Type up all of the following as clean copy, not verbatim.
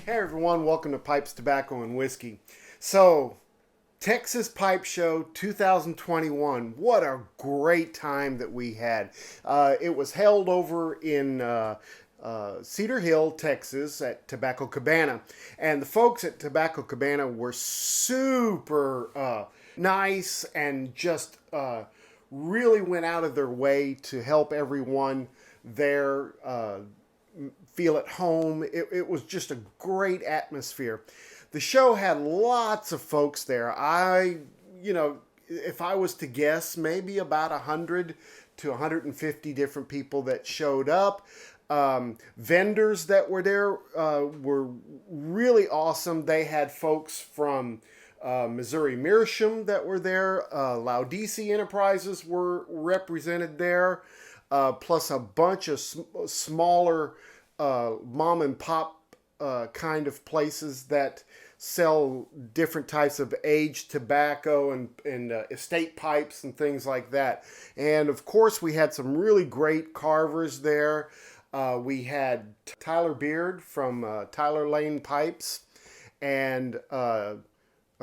Hey everyone, welcome to Pipes, Tobacco, and Whiskey. So, Texas Pipe Show 2021. What a great time that we had. It was held over in Cedar Hill, Texas at Tobacco Cabana. And the folks at Tobacco Cabana were super nice and just really went out of their way to help everyone there feel at home. It was just a great atmosphere. The show had lots of folks there. If I was to guess, maybe about 100 to 150 different people that showed up. Vendors that were there were really awesome. They had folks from Missouri Meerschaum that were there. Laudisi Enterprises were represented there, plus a bunch of smaller mom and pop kind of places that sell different types of aged tobacco and estate pipes and things like that. And of course, we had some really great carvers there. We had Tyler Beard from Tyler Lane Pipes, and of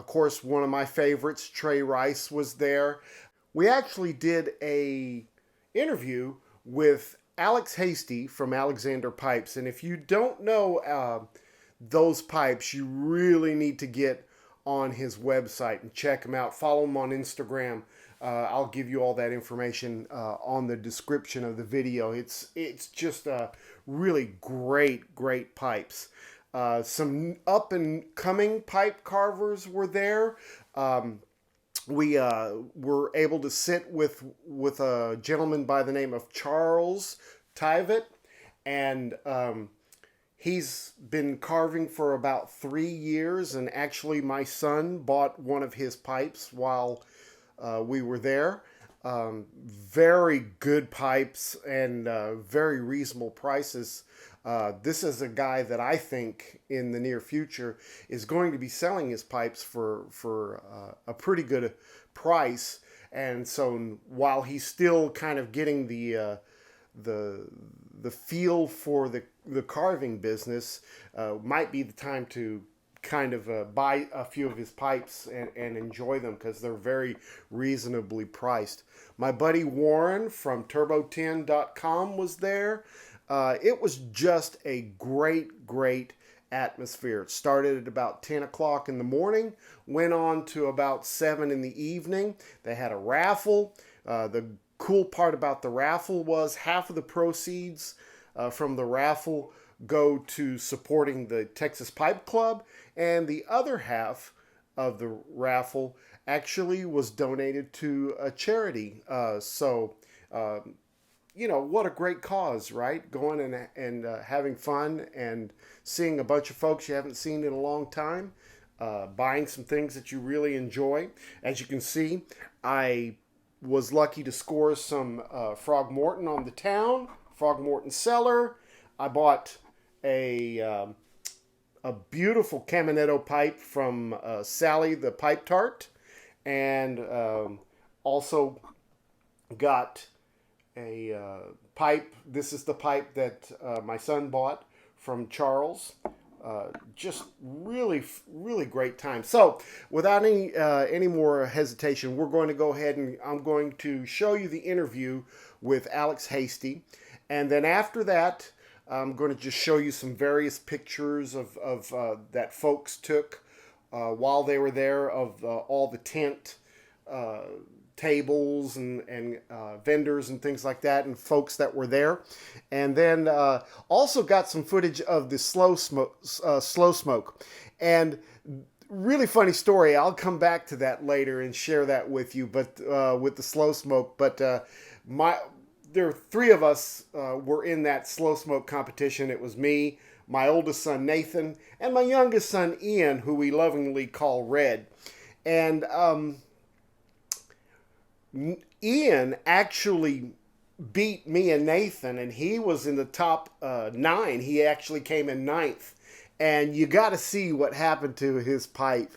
course, one of my favorites, Trey Rice, was there. We actually did a interview with Alex Hastie from Alexander Pipes, and if you don't know those pipes, you really need to get on his website and check him out. Follow him on Instagram. I'll give you all that information on the description of the video. It's just really great pipes. Some up and coming pipe carvers were there. We were able to sit with a gentleman by the name of Charles Tyvett, and he's been carving for about 3 years, and actually my son bought one of his pipes while we were there. Very good pipes and very reasonable prices. This is a guy that I think in the near future is going to be selling his pipes for a pretty good price. And so while he's still kind of getting the feel for the carving business, might be the time to kind of buy a few of his pipes and enjoy them, because they're very reasonably priced. My buddy Warren from turbo10.com was there. It was just a great atmosphere. It started at about 10 o'clock in the morning, went on to about 7 in the evening. They had a raffle. The cool part about the raffle was half of the proceeds from the raffle go to supporting the Texas Pipe Club, and the other half of the raffle actually was donated to a charity. What a great cause, right? Going and having fun and seeing a bunch of folks you haven't seen in a long time, buying some things that you really enjoy. As you can see, I was lucky to score some Frog Morton on the town, Frog Morton cellar. I bought a beautiful Caminetto pipe from Sally the Pipe Tart, and also got a pipe. This is the pipe that my son bought from Charles. Just really great time. So without any more hesitation, we're going to go ahead and I'm going to show you the interview with Alex Hastie, and then after that I'm going to just show you some various pictures of that folks took while they were there, of all the tent tables and vendors and things like that, and folks that were there. And then also got some footage of the slow smoke. And really funny story. I'll come back to that later and share that with you, but with the slow smoke. But there were 3 of us were in that slow smoke competition. It was me, my oldest son Nathan, and my youngest son Ian, who we lovingly call Red. And Ian actually beat me and Nathan, and he was in the top 9. He actually came in 9th. And you got to see what happened to his pipe,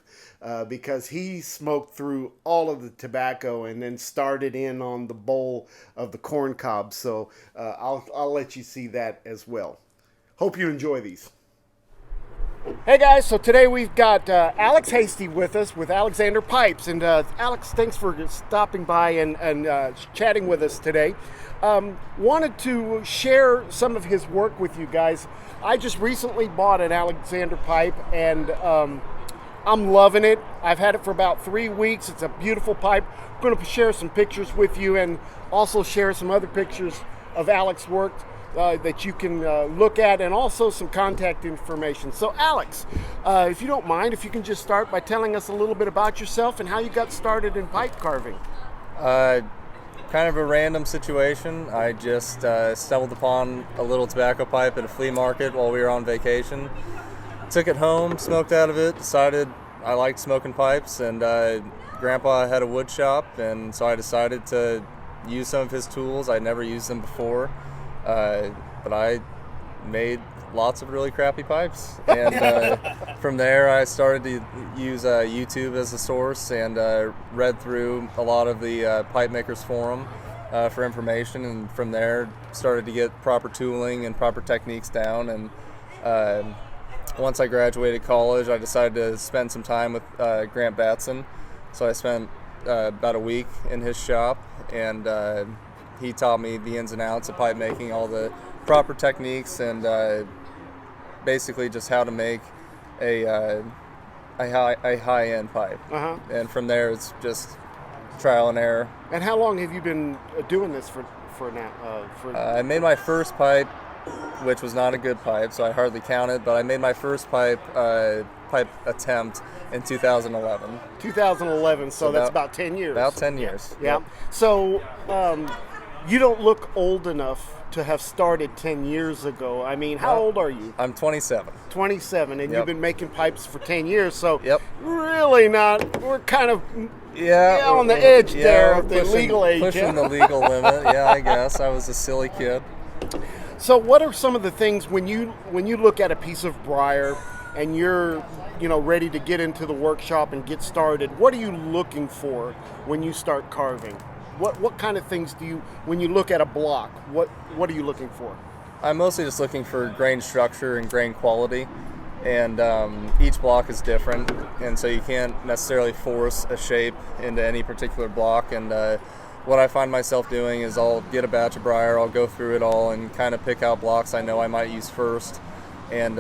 because he smoked through all of the tobacco and then started in on the bowl of the corn cob. So I'll let you see that as well. Hope you enjoy these. Hey guys, so today we've got Alex Hastie with us with Alexander Pipes. And Alex, thanks for stopping by and chatting with us today. Wanted to share some of his work with you guys. I just recently bought an Alexander pipe and I'm loving it. I've had it for about 3 weeks. It's a beautiful pipe. I'm going to share some pictures with you and also share some other pictures of Alex's work that you can look at, and also some contact information. So Alex, if you don't mind, if you can just start by telling us a little bit about yourself and how you got started in pipe carving. Kind of a random situation. I just stumbled upon a little tobacco pipe at a flea market while we were on vacation. Took it home, smoked out of it, decided I liked smoking pipes, and Grandpa had a wood shop, and so I decided to use some of his tools. I'd never used them before. But I made lots of really crappy pipes, and from there I started to use YouTube as a source, and read through a lot of the pipe makers forum for information, and from there started to get proper tooling and proper techniques down. And once I graduated college, I decided to spend some time with Grant Batson, so I spent about a week in his shop, and he taught me the ins and outs of pipe making, all the proper techniques, and basically just how to make a high-end pipe. Uh-huh. And from there, it's just trial and error. And how long have you been doing this for now? I made my first pipe, which was not a good pipe, so I hardly count it, but I made my first pipe attempt in 2011. 2011, so that's about 10 years. About 10 years. Yeah. Yep. So you don't look old enough to have started 10 years ago. I mean, how old are you? I'm 27. 27, and Yep. You've been making pipes for 10 years, so Yep. really not, we're kind of on the we're- edge yeah, there we're of the legal age. Pushing the legal limit, yeah, I guess. I was a silly kid. So what are some of the things when you look at a piece of briar and you're ready to get into the workshop and get started, what are you looking for when you start carving? What kind of things do you, when you look at a block, what are you looking for? I'm mostly just looking for grain structure and grain quality, and each block is different, and so you can't necessarily force a shape into any particular block. And what I find myself doing is I'll get a batch of briar, I'll go through it all and kind of pick out blocks I know I might use first, and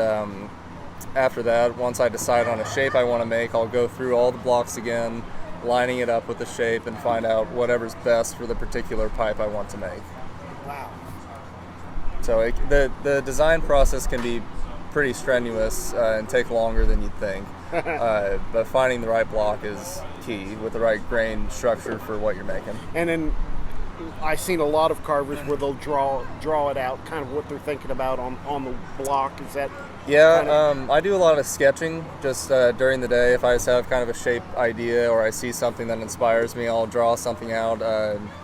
after that, once I decide on a shape I want to make, I'll go through all the blocks again, lining it up with the shape, and find out whatever's best for the particular pipe I want to make. Wow. So the design process can be pretty strenuous and take longer than you'd think, but finding the right block is key, with the right grain structure for what you're making. And then I've seen a lot of carvers where they'll draw it out, kind of what they're thinking about on the block. Is that? Yeah, I do a lot of sketching just during the day. If I just have kind of a shape idea or I see something that inspires me, I'll draw something out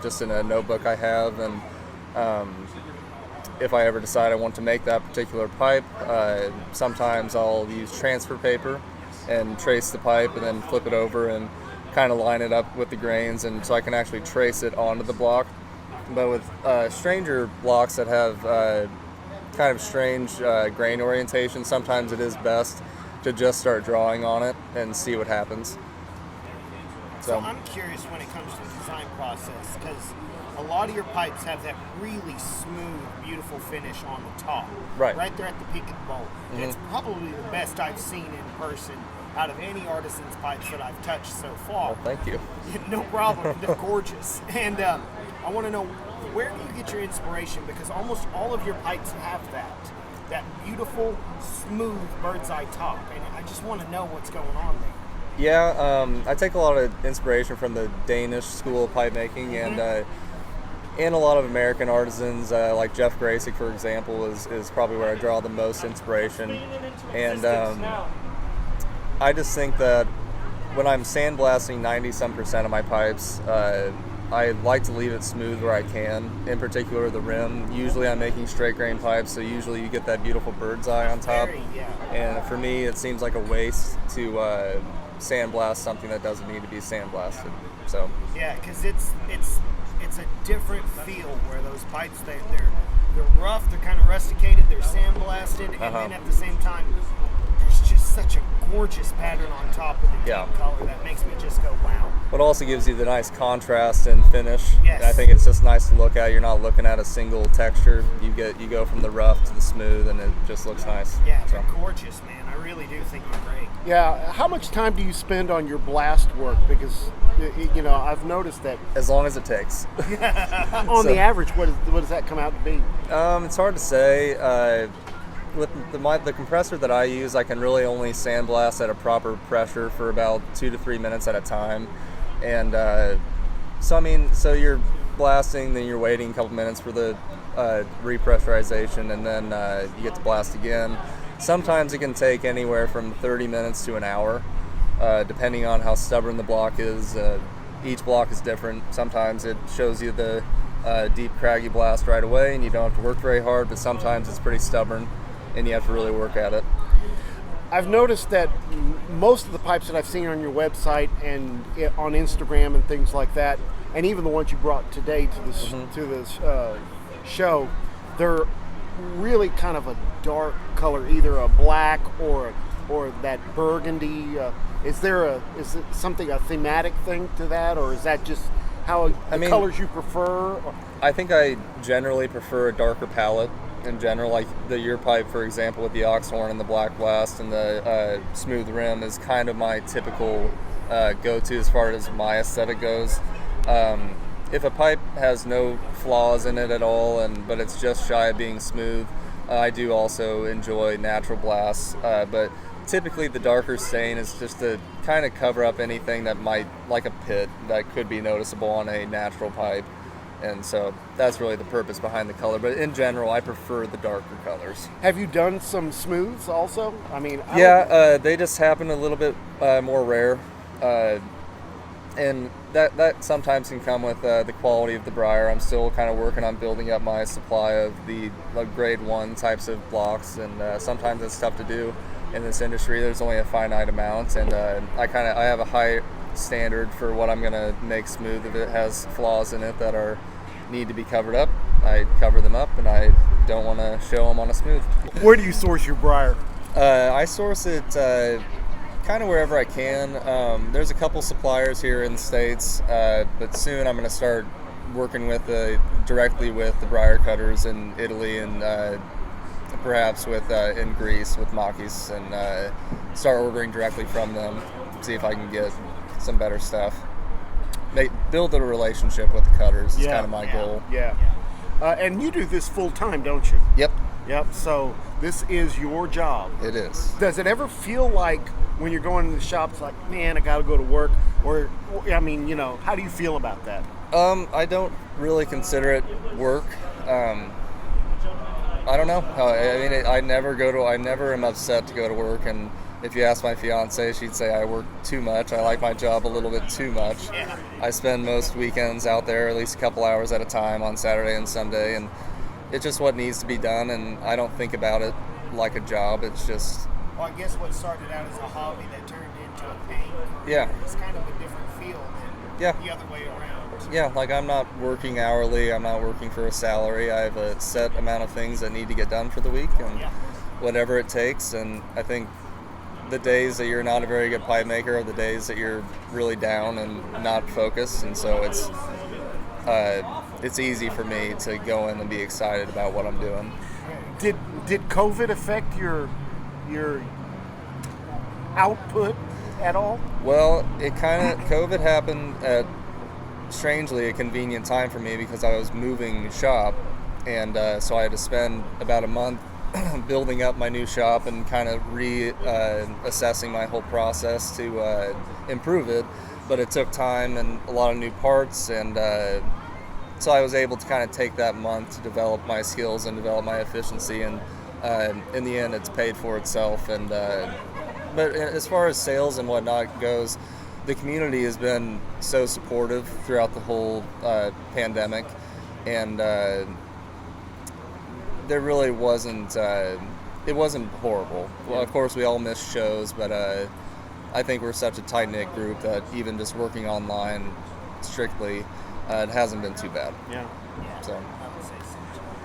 just in a notebook I have. And if I ever decide I want to make that particular pipe, sometimes I'll use transfer paper and trace the pipe and then flip it over and kind of line it up with the grains, and so I can actually trace it onto the block. But with stranger blocks that have kind of strange grain orientation, sometimes it is best to just start drawing on it and see what happens. So I'm curious when it comes to the design process, because a lot of your pipes have that really smooth, beautiful finish on the top. Right there at the peak of the bowl. Mm-hmm. It's probably the best I've seen in person out of any artisan's pipes that I've touched so far. Well, thank you. No problem. They're gorgeous. And I want to know, where do you get your inspiration? Because almost all of your pipes have that beautiful, smooth bird's eye top. And I just want to know what's going on there. Yeah, I take a lot of inspiration from the Danish school of pipe making, and a lot of American artisans, like Jeff Gracek, for example, is probably where I draw the most inspiration. And I just think that when I'm sandblasting 90-some% of my pipes, I like to leave it smooth where I can, in particular the rim. Usually I'm making straight grain pipes, so usually you get that beautiful bird's eye on top. And for me, it seems like a waste to sandblast something that doesn't need to be sandblasted. So yeah, because it's a different feel where those pipes they're rough, they're kind of rusticated, they're sandblasted, and then at the same time there's just such a gorgeous pattern on top with the deep Yeah. color that makes me just go, wow. But also gives you the nice contrast and finish. Yes. I think it's just nice to look at. You're not looking at a single texture. You go from the rough to the smooth, and it just looks nice. Yeah, So. they're gorgeous, man. I really do think you're great. Yeah. How much time do you spend on your blast work? Because I've noticed that As long as it takes. on the average, what does that come out to be? It's hard to say. With the compressor that I use, I can really only sandblast at a proper pressure for about 2 to 3 minutes at a time. And so you're blasting, then you're waiting a couple minutes for the repressurization, and then you get to blast again. Sometimes it can take anywhere from 30 minutes to an hour, depending on how stubborn the block is. Each block is different. Sometimes it shows you the deep craggy blast right away, and you don't have to work very hard, but sometimes it's pretty stubborn, and you have to really work at it. I've noticed that most of the pipes that I've seen on your website and on Instagram and things like that, and even the ones you brought today to this show, they're really kind of a dark color, either a black or that burgundy. Is it something, a thematic thing to that, or is that just how colors you prefer? I think I generally prefer a darker palette. In general, like your pipe, for example, with the ox horn and the black blast and the smooth rim is kind of my typical go-to as far as my aesthetic goes. If a pipe has no flaws in it at all, but it's just shy of being smooth, I do also enjoy natural blasts. But typically the darker stain is just to kind of cover up anything that might, like a pit, that could be noticeable on a natural pipe. And so that's really the purpose behind the color. But in general, I prefer the darker colors. Have you done some smooths also? I mean, they just happen a little bit more rare. And that sometimes can come with the quality of the briar. I'm still kind of working on building up my supply of the grade 1 types of blocks. And sometimes it's tough to do in this industry. There's only a finite amount. And I have a high standard for what I'm going to make smooth. If it has flaws in it that need to be covered up, I cover them up, and I don't want to show them on a smooth. Where do you source your briar? I source it kind of wherever I can. There's a couple suppliers here in the States, but soon I'm going to start working directly with the briar cutters in Italy and perhaps in Greece with Makis, and start ordering directly from them, see if I can get some better stuff. Build a relationship with the cutters is kind of my goal. Yeah. And you do this full time, don't you? Yep. So this is your job. It is. Does it ever feel like when you're going to the shops, like, man, I got to go to work? Or, I mean, how do you feel about that? I don't really consider it work. I don't know. I never am upset to go to work, and if you ask my fiance, she'd say I work too much. I like my job a little bit too much. Yeah. I spend most weekends out there, at least a couple hours at a time on Saturday and Sunday, and it's just what needs to be done, and I don't think about it like a job. It's just... Well, I guess what started out as a hobby that turned into a pain. Yeah. It's kind of a different feel than the other way around. Yeah, like I'm not working hourly. I'm not working for a salary. I have a set amount of things that need to get done for the week, and whatever it takes. And I think the days that you're not a very good pipe maker are the days that you're really down and not focused, and so it's easy for me to go in and be excited about what I'm doing. Did COVID affect your output at all? Well, COVID happened at strangely a convenient time for me because I was moving shop, and so I had to spend about a month building up my new shop and kind of assessing my whole process to improve it. But it took time and a lot of new parts, and so I was able to kind of take that month to develop my skills and develop my efficiency, and in the end it's paid for itself. And but as far as sales and whatnot goes, the community has been so supportive throughout the whole pandemic, and there really wasn't, it wasn't horrible. Well, of course, we all missed shows, but I think we're such a tight-knit group that even just working online strictly, it hasn't been too bad. Yeah.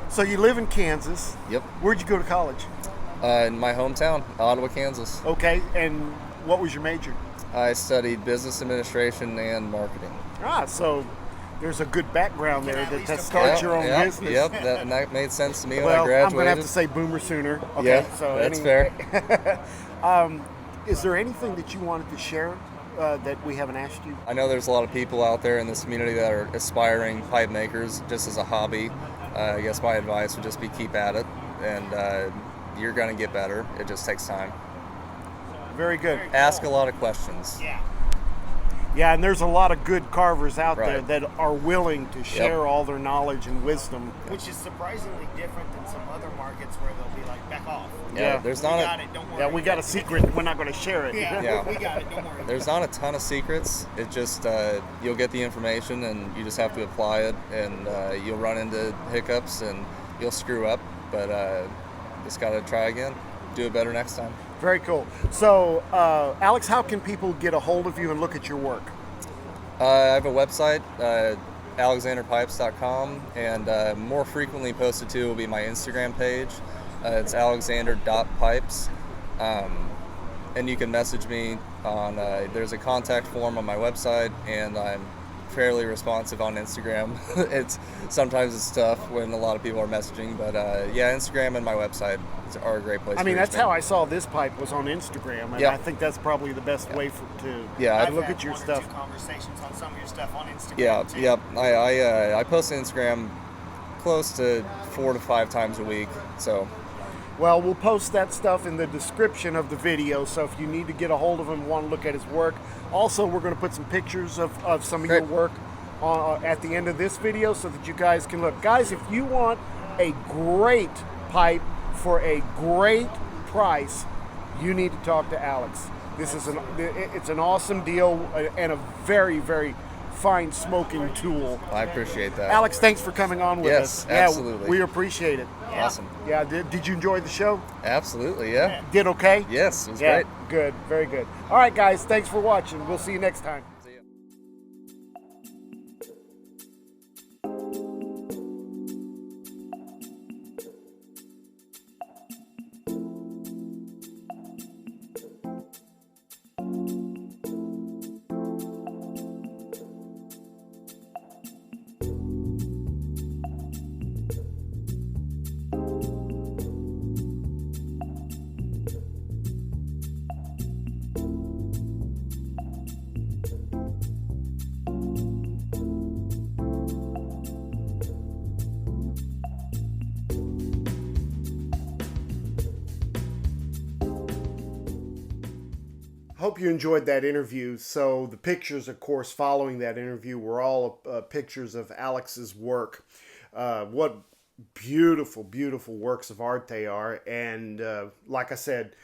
So you live in Kansas. Yep. Where'd you go to college? In my hometown, Ottawa, Kansas. Okay, and what was your major? I studied business administration and marketing. So there's a good background there at least to start your own business. Yep, and that made sense to me when I Well, graduated. I'm going to have to say Boomer Sooner. Okay, Yeah, that's fair. Is there anything that you wanted to share that we haven't asked you? I know there's a lot of people out there in this community that are aspiring pipe makers just as a hobby. I guess my advice would just be keep at it, and you're going to get better. It just takes time. Very good. Ask a lot of questions. Yeah. Yeah, and there's a lot of good carvers out there Right. that are willing to share all their knowledge and wisdom. Which is surprisingly different than some other markets where they'll be like, back off. Yeah, there's We not got a, it, don't worry. Yeah, we got a secret. We're not going to share it. Yeah, Yeah. we got it, don't worry. there's not a ton of secrets. It just you'll get the information and you just have to apply it, and you'll run into hiccups and you'll screw up, but just got to try again. Do it better next time. Very cool. So, Alex, how can people get a hold of you and look at your work? I have a website, alexanderpipes.com, and more frequently posted to will be my Instagram page. It's alexander.pipes. And you can message me on, there's a contact form on my website, and I'm fairly responsive on Instagram. Sometimes it's tough when a lot of people are messaging, but yeah, Instagram and my website are a great place. I mean, to that's reach me. how I saw this pipe was on Instagram, and Yeah. I think that's probably the best way to Yeah, to I've look had at your one or stuff. two conversations on some of your stuff on Instagram. Yeah, too. yep. I post on Instagram close to 4 to 5 times a week. So Well, we'll post that stuff in the description of the video, so if you need to get a hold of him, want to look at his work. Also, we're going to put some pictures of some of your Great. work at the end of this video so that you guys can look. Guys, if you want a great pipe for a great price, you need to talk to Alex. It's an awesome deal and a very, very fine smoking tool. I appreciate that. Alex, thanks for coming on with Yes, us. absolutely. Yeah, we appreciate it. Awesome. Yeah, did you enjoy the show? Absolutely, yeah. Did okay? Yes, it was Yeah, great. good, very good. All right, guys, thanks for watching. We'll see you next time. See ya. Hope you enjoyed that interview. So the pictures, of course, following that interview were all pictures of Alex's work. What beautiful, beautiful works of art they are. And like I said,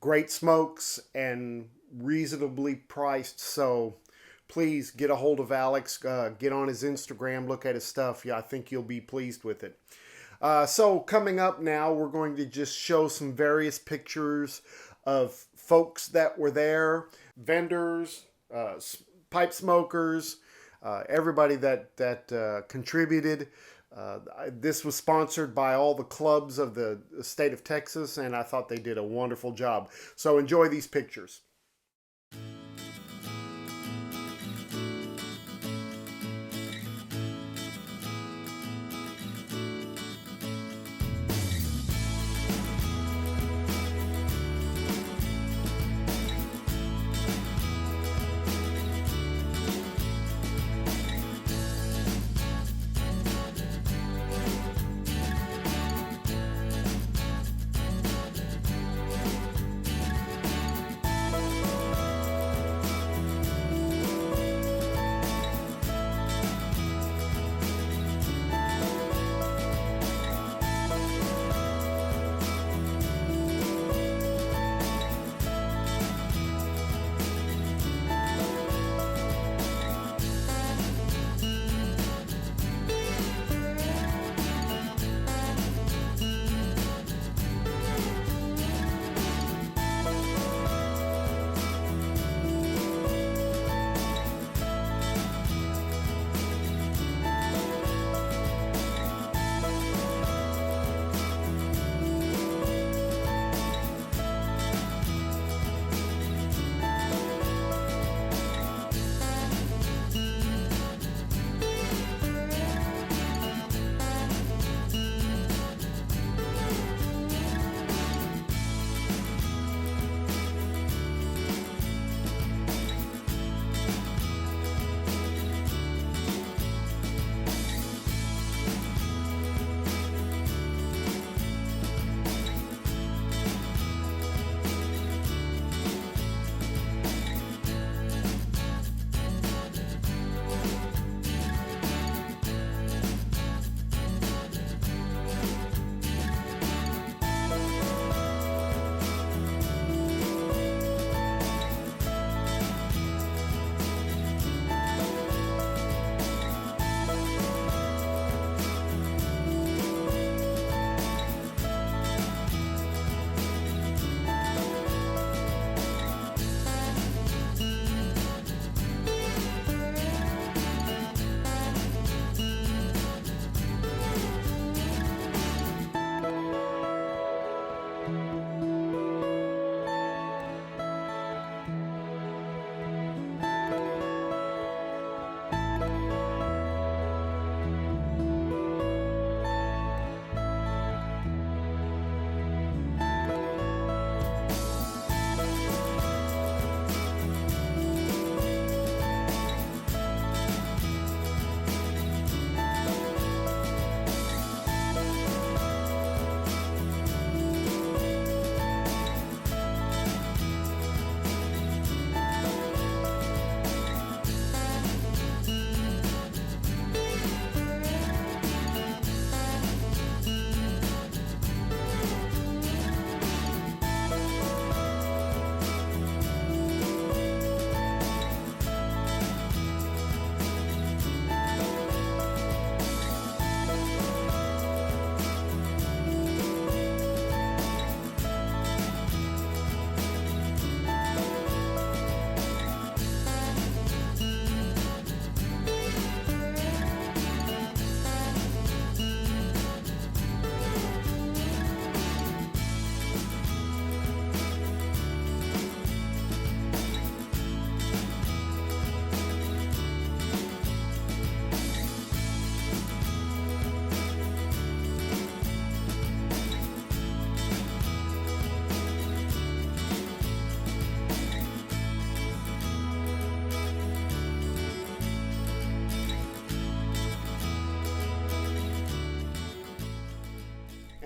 great smokes and reasonably priced. So please get a hold of Alex, get on his Instagram, look at his stuff. Yeah, I think you'll be pleased with it. So coming up now, we're going to just show some various pictures of folks that were there, vendors, pipe smokers, everybody that contributed. This was sponsored by all the clubs of the state of Texas, and I thought they did a wonderful job. So enjoy these pictures.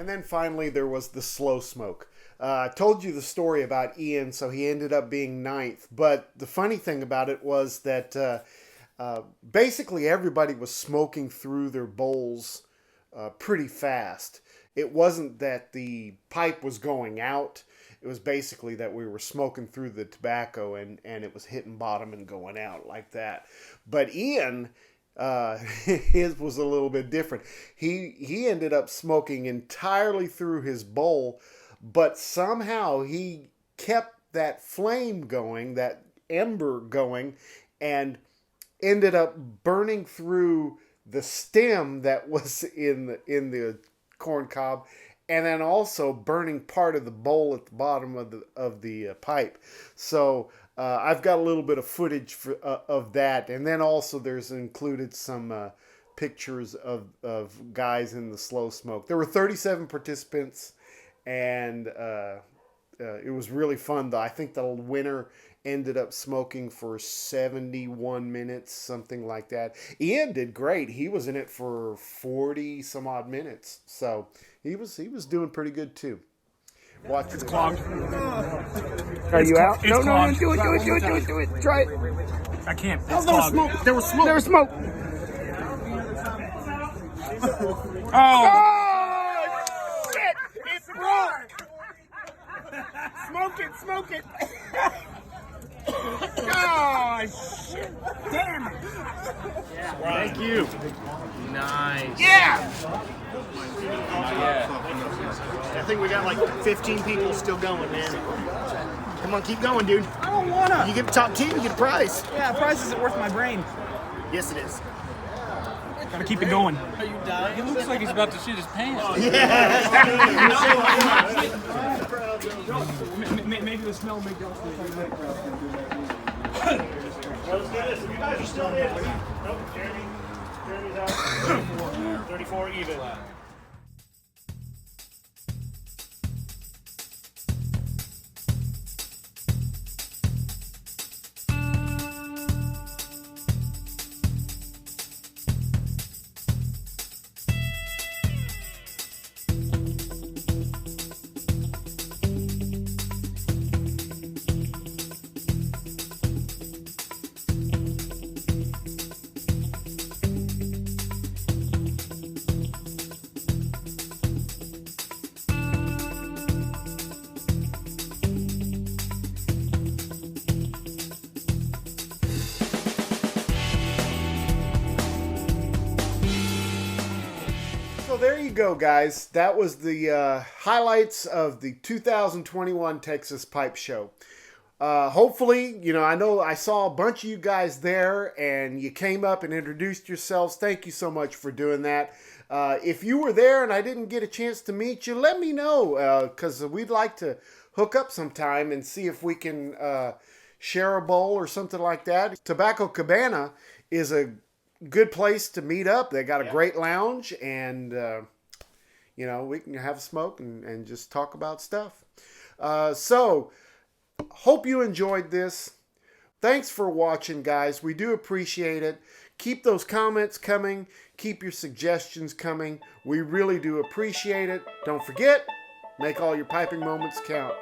And then finally, there was the slow smoke. I told you the story about Ian, so he ended up being ninth. But the funny thing about it was that basically everybody was smoking through their bowls pretty fast. It wasn't that the pipe was going out. It was basically that we were smoking through the tobacco and it was hitting bottom and going out like that. But Ian, his was a little bit different. He ended up smoking entirely through his bowl, but somehow he kept that flame going, that ember going, and ended up burning through the stem that was in the corn cob, and then also burning part of the bowl at the bottom of the pipe. So I've got a little bit of footage of that, and then also there's included some pictures of guys in the slow smoke. There were 37 participants, and it was really fun. Though I think the winner ended up smoking for 71 minutes, something like that. Ian did great. He was in it for 40 some odd minutes, so he was doing pretty good too. Watch It's clogged. Are you out? It's clogged. Do it. Try it. I can't. It's There was clogged. smoke. There was smoke. Oh! Oh, shit! It's broke! Smoke it! Oh, shit! Damn it! Thank you. Nice. Yeah! I think we got like 15 people still going, man. Come on, keep going, dude. I don't wanna. You get the top 10, you get a prize. Yeah, price isn't worth my brain. Yes, it is. Gotta keep it going. He looks like he's about to shit his pants. Maybe the smell will make y'all Let's do this. If you guys are still in. Nope, Jeremy's out. 34 even. So there you go, guys. That was the highlights of the 2021 Texas Pipe Show. Hopefully, I know I saw a bunch of you guys there and you came up and introduced yourselves. Thank you so much for doing that. If you were there and I didn't get a chance to meet you, let me know, because we'd like to hook up sometime and see if we can share a bowl or something like that. Tobacco Cabana is a good place to meet up. They got a great lounge, and we can have a smoke and just talk about stuff. So hope you enjoyed this. Thanks for watching, guys. We do appreciate it. Keep those comments coming. Keep your suggestions coming. We really do appreciate it. Don't forget, make all your piping moments count.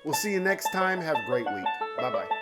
We'll see you next time. Have a great week. Bye-bye.